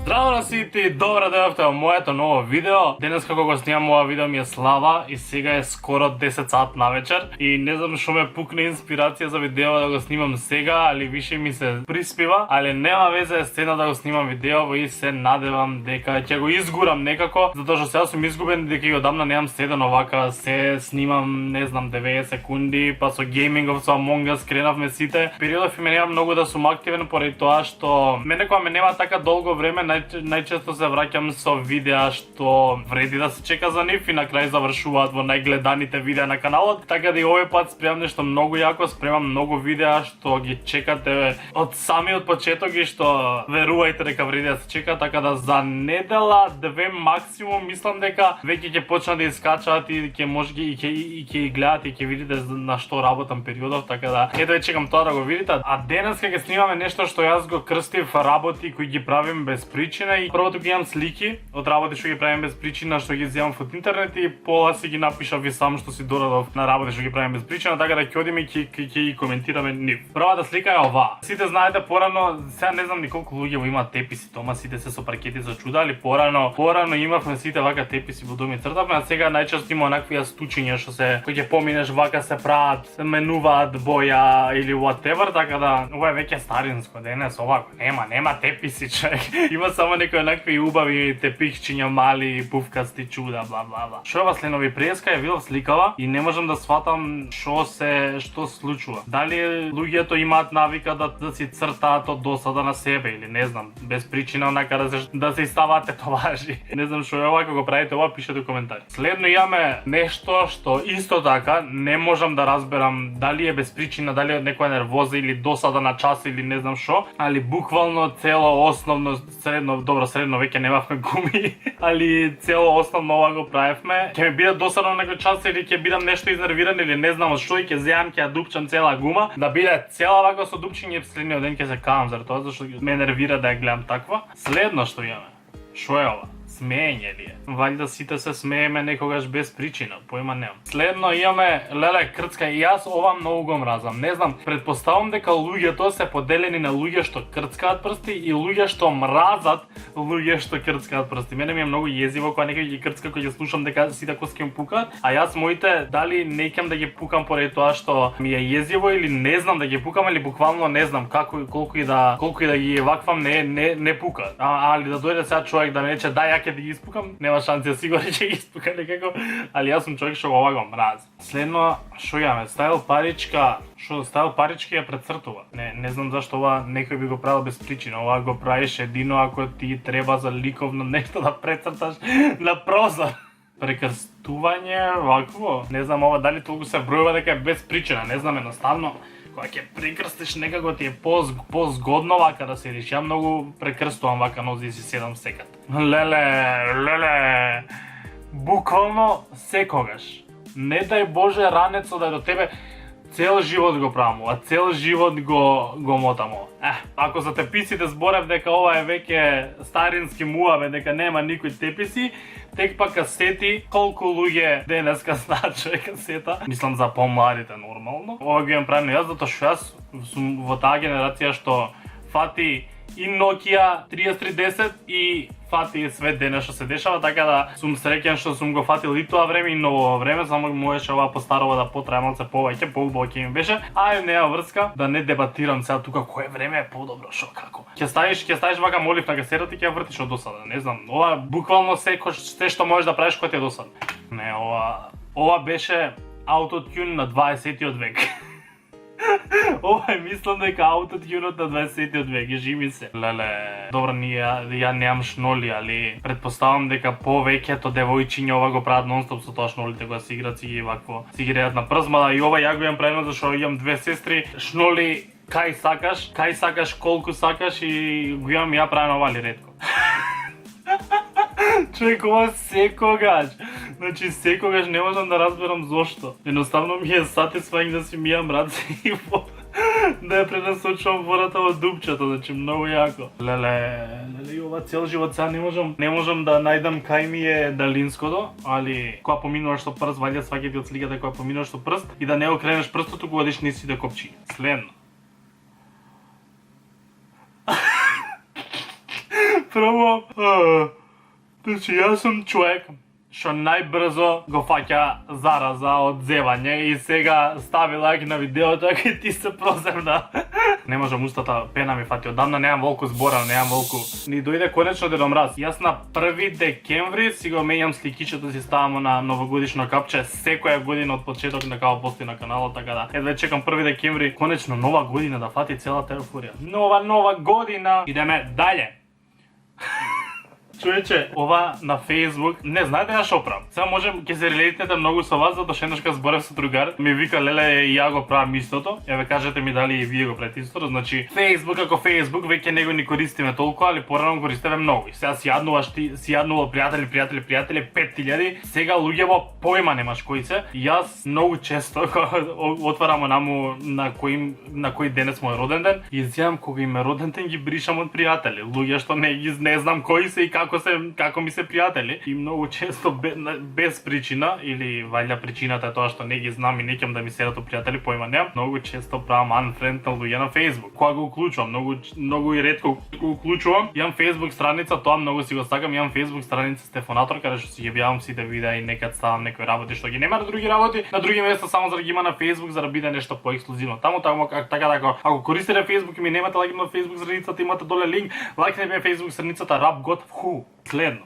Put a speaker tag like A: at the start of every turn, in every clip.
A: Здраво на сите и добре дојдовте во моето ново видео. Денес како го снимам ова видео ми е Слава и сега е скоро 10 сат навечер и не знам што ме пукне инспирација за видео да го снимам сега, али више ми се приспива, али нема везе, стена да го снимам видео и се надевам дека ќе го изгурам некако, затоа што сега сум изгубен дека и одамна немам седен овака, се снимам, не знам, 90 секунди, па со геймингов, со Among Us кренавме сите. Периодов ми нема многу да сум активен поради тоа што мене кога ме нема така долго време, најчесто се враќам со видеа што вреди да се чека за нив и на крај завршуваат во најгледаните видеа на каналот. Така да и овој пат спремам нешто многу јако, спремам многу видеа што ги чекате од самиот почеток и што верувајте дека вреди да се чека, така да за недела, две максимум мислам дека веќе ќе почнат да искачаат и ќе може и ќе гледате и ќе видите на што работам периодов, така да ето ја чекам тоа да го видите. А денес ќе снимаме нешто што јас го крстив работи кои ги правим без причина и прво тука имам слики од работи што ги правим без причина, што ги земам од интернет и пола си ги напишав и сам што си дорадов на работи што ги правим без причина, така да ќе одиме и ќе ги коментираме нив. Првата слика е оваа. Сите знаете порано, сега не знам ни колку луѓе имаат теписи дома, сите се со паркети за чуда, али порано имавме сите вака теписи во доми цртавме, а сега најчесто има онакви јастучиња што се кои ќе поминеш вака се прават, менуваат боја или whatever, така да ова е веќе старинско денес, овако нема теписи човек. Има само некои онакви убави тепихчиња мали, пуфкасти чуда, бла бла бла. Што ова следнови преска ја видов сликава и не можам да сватам што случува. Дали луѓето имаат навика да си цртаат од досада на себе или не знам, без причина онака да се ставаат тетоважи. Не знам што е ова, кога го правите ова, пишете коментари. Следно имаме нешто што исто така не можам да разберам дали е без причина, дали е од некоја нервоза или досада на час или не знам што, али буквално цело основно средно веќе немавме гуми, али цело основно ова го правевме. Ќе ми биде досадно некој час или ќе бидам нешто изнервиран или не знам од што и ќе зеам, ќе ја дупчам цела гума, да биде цела вака со дупчиње, следниот ден ќе се кавам заради тоа зашто ме нервира да ја гледам таква. Следно што имаме. Што е ова? Смеење ли е? Валјда сите се смееме некогаш без причина, појма немам. Следно имаме леле крцка и јас ова многу го мразам. Не знам, предпоставам дека луѓето се поделени на луѓе што крцкаат прсти и луѓе што мразат луѓе што крцкаат прсти. Мене ми е многу језиво кога некој ги крцка, кога ги слушам дека сите коски им пукаат, а јас моите дали не ќам да ги пукам поради тоа што ми е језиво или не знам да ги пукам или буквално не знам колку и да ги ваквам не пукаат. Али да дојде сега човек да ме рече да ја ќе да ги испукам, нема шанси, сигурно ќе ги испука некако, али јас сум човек што го ова го мрази. Следно, што имаме? Стайл паричка ја прецртува. Не знам зашто ова некој би го правил без причина. Ова го правиш едино ако ти треба за ликовно нешто да прецрташ на прозор. Прекрстување вакво, не знам ова дали толку се бројува дека е без причина, не знам, едноставно кога ќе прекрстиш некако ти е по-згодно вака да се реши. Ја многу прекрстувам вака нози си 7 секат. Леле, буквално секогаш. Не дај Боже ранецо да е до тебе, цел живот го правам ова, цел живот го мотам ова. Ако за теписите зборев дека ова е веќе старински муаве, дека нема никој теписи, тек па касети, колку луѓе денеска знаат што е касета. Мислам за помладите нормално. Ова го имам правено јас, затоа што јас сум во таа генерација што фати и Nokia 3310 и фати свет денес што се дешава, така да сум среќен што сум го фатил и тоа време и ново време, само можеше ова постарова да потрае малце повеќе, поубаво ќе ми беше. Нема врска да не дебатирам сега тука кое време е подобро, што како. Ќе ставиш вака молив на касетата и ќе ја вртиш од досада, не знам. Ова буквално се што можеш да правиш кога ти е досадно. Не, ова беше аутотюн на 20-тиот век. Ова е мислам дека аутотюнот на 20-тиот век, живи се. Леле, добро, ја немам шноли, али предпоставам дека повеќето девојчиња ова го прават нонстоп со тоа шнолите кога се играат си ги реат на прз, мада и ова ја го имам правено зашто имам две сестри, шноли кај сакаш, колку сакаш и го имам ја правено ова, али ретко. Човек, ова секогаш. Значи секогаш не можам да разберам зошто. Едноставно ми е сатисфаинг да си мијам раце и да ја пренасочувам водата во дупчето, значи многу јако. Леле, ова цел живот сега не можам да најдам кај ми е далинското, али кога поминуваш со прст, ваljda сваќате од сликата кога поминуваш со прст и да не окренеш прстот, туку одиш низ сите копчиња. Следно. Прво, значи јас сум човек што најбрзо го фаќа зараза од зевање и сега стави лайк на видеото ако ти се проземна. Не можам, устата пена ми фати, одамна немам волку збора, немам волку. Ни дојде конечно Дедо Мраз. Јас на 1 декември си го менјам сликичето, си ставам на новогодишно капче секоја година од почеток на као постои на каналот, така да едва чекам 1 декември, конечно нова година да фати целата еуфорија. Нова година. Идеме дале. Човече, ова на Facebook, не знаете ја шо правам. Сега можем, ќе се релейтнете многу со вас, затоа еднаш кога зборев со другар, ми вика леле и ја го правам истото. Еве кажете ми дали и вие го правите истото. Значи, Facebook како Facebook веќе него ни користиме толку, али порано го користеве многу. И сега си јаднуваш ти, си јаднува пријатели 5000, сега луѓево појма немаш кои се. И јас многу често кога отварам онаму на кој денес мој роден ден, и изјавам кога им е роден ден ги бришам од пријатели. Луѓе што не знам кои се и како ми се пријатели, и многу често без причина, или вајда причината е тоа што не ги знам и не ќам да ми седат пријатели, појма немам, многу често правам unfriend на луѓе на Facebook. Кога го уклучувам, многу и ретко го уклучувам. Имам Facebook страница, тоа многу си го сакам, имам Facebook страница Стефанатор, каде што си ги објавам сите видеа и некад ставам некои работи што ги нема на други работи, на други места само за да ги има на Facebook, за да биде нешто поексклузивно. Така ако користите Facebook и ми немате лайк на Facebook страницата, имате доле линк, лајкнете ми Facebook страницата Rap God следно.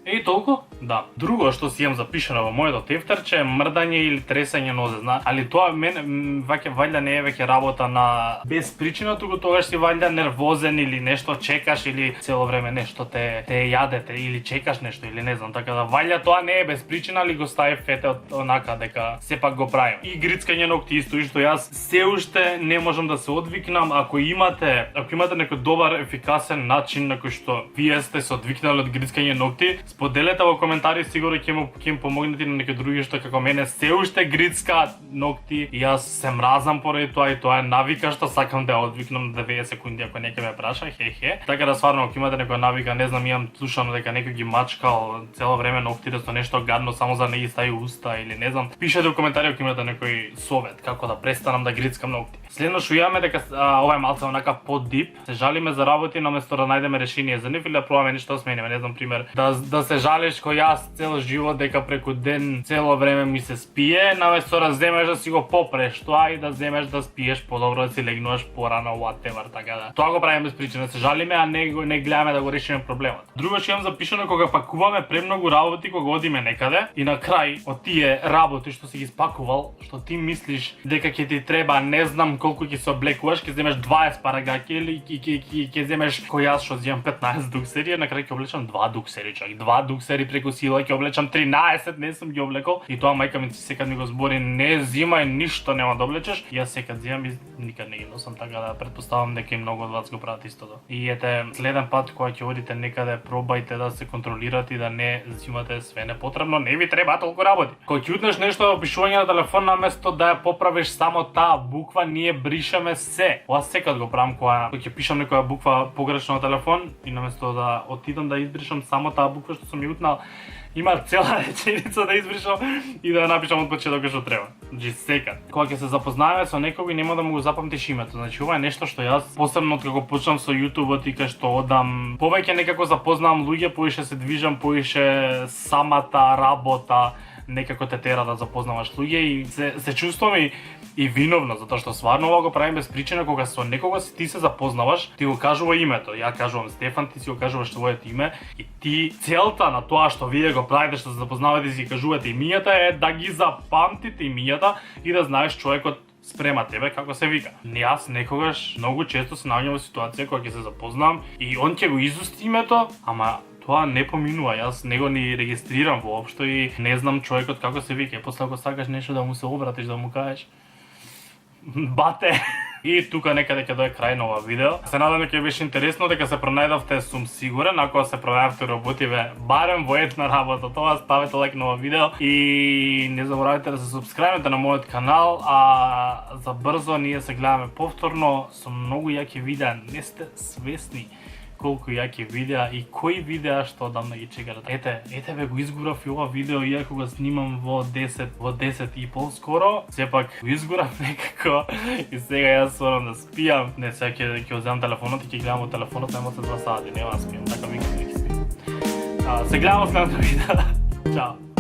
A: И толку? Да. Друго што си имам запишано во моето тефтерче е мрдање или тресање нозе, али тоа мен ваќа не е веќе работа на без причина, туку тогаш си ваќа нервозен или нешто чекаш или цело време нешто те јадете или чекаш нешто или не знам, така да ваќа тоа не е без причина, али го стави фете од онака дека сепак го правим. И грицкање ногти исто и што јас се уште не можам да се одвикнам. Ако имате некој добар ефикасен начин на кој што вие сте се одвикнали од грицкање ногти, споделете во коментари, сигурно ќе им помогнете на некои други што како мене се уште грицка ногти и јас се мразам поради тоа и тоа е навика што сакам да ја одвикнам на 90 секунди ако некој ме праша, хе. Така да стварно ако имате некоја навика, не знам, имам слушано дека некој ги мачкал цело време ногтите со нешто гадно само за да не ги стави уста или не знам. Пишете во коментари ако имате некој совет како да престанам да грицкам ногти. Следно што имаме дека ова е малце онака по-дип, се жалиме за работи наместо да најдеме решение за нив или да пробаме нешто да смениме, не знам, пример, да се жалиш кој јас цел живот дека преку ден цело време ми се спие, наместо да земеш да си го попреш тоа и да земеш да спиеш подобро, да си легнуваш порано, whatever, така да. Тоа го правиме без причина, се жалиме, а не гледаме да го решиме проблемот. Друго што имам запишано, кога пакуваме премногу работи, кога одиме некаде и на крај од тие работи што си ги спакувал, што ти мислиш дека ќе ти треба, не знам колку ќе се облекуваш, ќе земеш 20 пара гаќи или ќе земеш кој јас што земам 15 дуксери, на крај ќе облечам 2 дуксери, чак 2 дуксери преку сила, ќе облечам 13, не сум ги облекол и тоа мајка ми секад ми го збори, не зимај ништо, нема да облечеш. Јас секад земам и никад не ги носам, така да претпоставам дека и многу од вас го прават истото. И ете, следен пат кога ќе одите некаде, пробајте да се контролирате и да не зимате све непотребно, не ви треба толку работи. Кога ќе утнеш нешто во опишување на телефон, наместо да ја поправиш само таа буква, ние бришеме се. Ова секад го правам кога ќе пишам некоја буква погрешно на телефон и наместо да отидам да избришам само таа буква што сум ја утнал, има цела реченица да избришам и да ја напишам од почеток што треба. Значи секад. Кога ќе се запознаваме со некој, нема да му го запамтиш името. Значи ова е нешто што јас посебно откако почнам со YouTube-от и кај што одам, повеќе некако запознавам луѓе, поише се движам, поише самата работа некако те тера да запознаваш луѓе и се чувствувам и виновно, затоа што стварно ова го правим без причина. Кога со некога ти се запознаваш, ти го кажува името. Ја кажувам Стефан, ти си го кажуваш своето име и ти целта на тоа што вие го правите, што се запознавате и си кажувате имињата е да ги запамтите имињата и да знаеш човекот спрема тебе како се вика. Јас некогаш многу често се наоѓам во ситуација кога ќе се запознам и он ќе го изусти името, ама тоа не поминува, јас него ни регистрирам воопшто и не знам човекот како се вика. И после ако сакаш нешто да му се обратиш, да му кажеш бате. И тука некаде ќе дое крај на ова видео. Се надам дека беше интересно, дека се пронајдовте, сум сигурен. Ако се пронајдовте работиве барем во една работа, тоа ставете лайк на ова видео и не заборавајте да се субскрајбите на мојот канал, а за брзо ние се гледаме повторно со многу јаки видеа. Не сте свесни
B: колку јаки видеа и кои видеа што одамна ги чекарат. Ете бе, го изгурав и ова видео иако го снимам во 10 и пол скоро, сепак го изгурав некако и сега јас морам да спијам. Не, сега ќе одземам телефонот и ќе гледам во телефонот најмалку 2 сати, нема да спијам, така викам. Се гледаме во следното видео. Чао.